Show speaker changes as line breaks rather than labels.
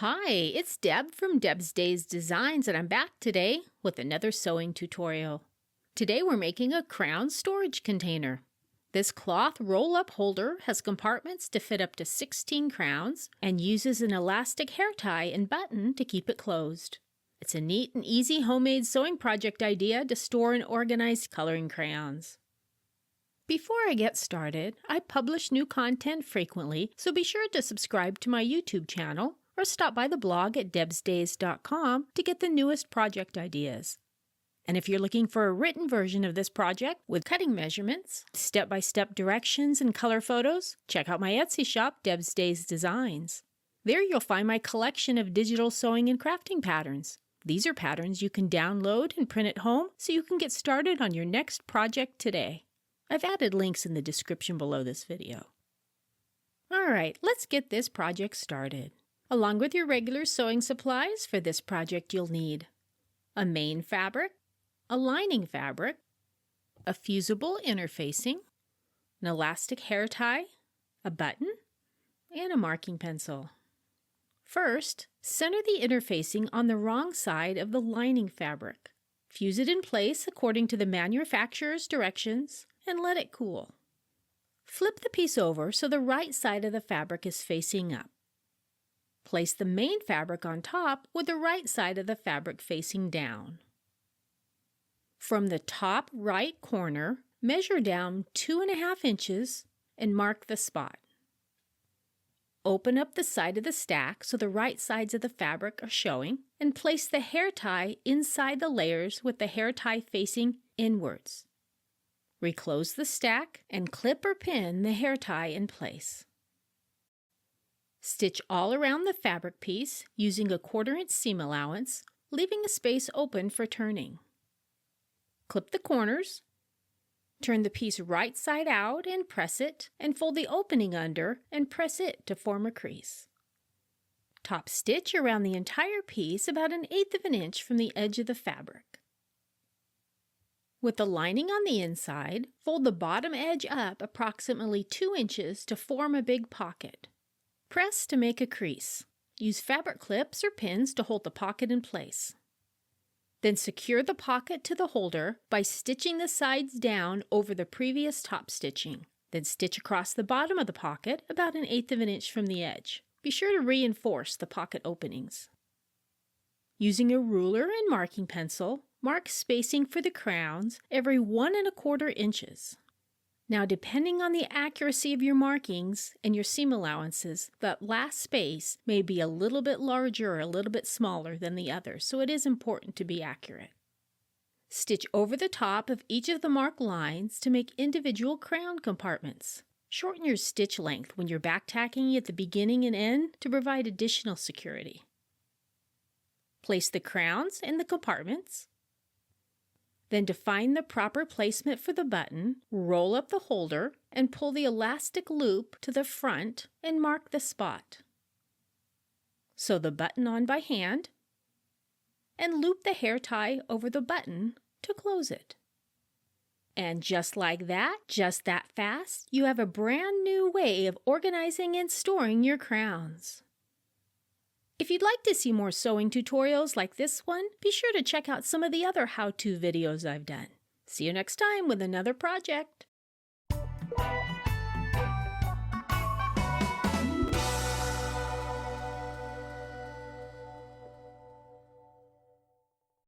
Hi, it's Deb from Deb's Days Designs, and I'm back today with another sewing tutorial. Today we're making a crayon storage container. This cloth roll-up holder has compartments to fit up to 16 crayons and uses an elastic hair tie and button to keep it closed. It's a neat and easy homemade sewing project idea to store and organize coloring crayons. Before I get started, I publish new content frequently, so be sure to subscribe to my YouTube channel or stop by the blog at debsdays.com to get the newest project ideas. And if you're looking for a written version of this project with cutting measurements, step-by-step directions, and color photos, check out my Etsy shop, Deb's Days Designs. There you'll find my collection of digital sewing and crafting patterns. These are patterns you can download and print at home so you can get started on your next project today. I've added links in the description below this video. Alright, let's get this project started. Along with your regular sewing supplies for this project you'll need a main fabric, a lining fabric, a fusible interfacing, an elastic hair tie, a button, and a marking pencil. First, center the interfacing on the wrong side of the lining fabric. Fuse it in place according to the manufacturer's directions and let it cool. Flip the piece over so the right side of the fabric is facing up. Place the main fabric on top with the right side of the fabric facing down. From the top right corner, measure down 2.5 inches and mark the spot. Open up the side of the stack so the right sides of the fabric are showing and place the hair tie inside the layers with the hair tie facing inwards. Reclose the stack and clip or pin the hair tie in place. Stitch all around the fabric piece using a 1/4 inch seam allowance, leaving a space open for turning. Clip the corners, turn the piece right side out and press it, and fold the opening under and press it to form a crease. Top stitch around the entire piece about 1/8 inch from the edge of the fabric. With the lining on the inside, fold the bottom edge up approximately 2 inches to form a big pocket. Press to make a crease. Use fabric clips or pins to hold the pocket in place. Then secure the pocket to the holder by stitching the sides down over the previous top stitching. Then stitch across the bottom of the pocket about 1/8 inch from the edge. Be sure to reinforce the pocket openings. Using a ruler and marking pencil, mark spacing for the crayons every 1¼ inches. Now, depending on the accuracy of your markings and your seam allowances, that last space may be a little bit larger or a little bit smaller than the other, so it is important to be accurate. Stitch over the top of each of the marked lines to make individual crayon compartments. Shorten your stitch length when you're back tacking at the beginning and end to provide additional security. Place the crayons in the compartments. Then to find the proper placement for the button, roll up the holder and pull the elastic loop to the front and mark the spot. Sew the button on by hand and loop the hair tie over the button to close it. And just like that, just that fast, you have a brand new way of organizing and storing your crayons. If you'd like to see more sewing tutorials like this one, be sure to check out some of the other how-to videos I've done. See you next time with another project.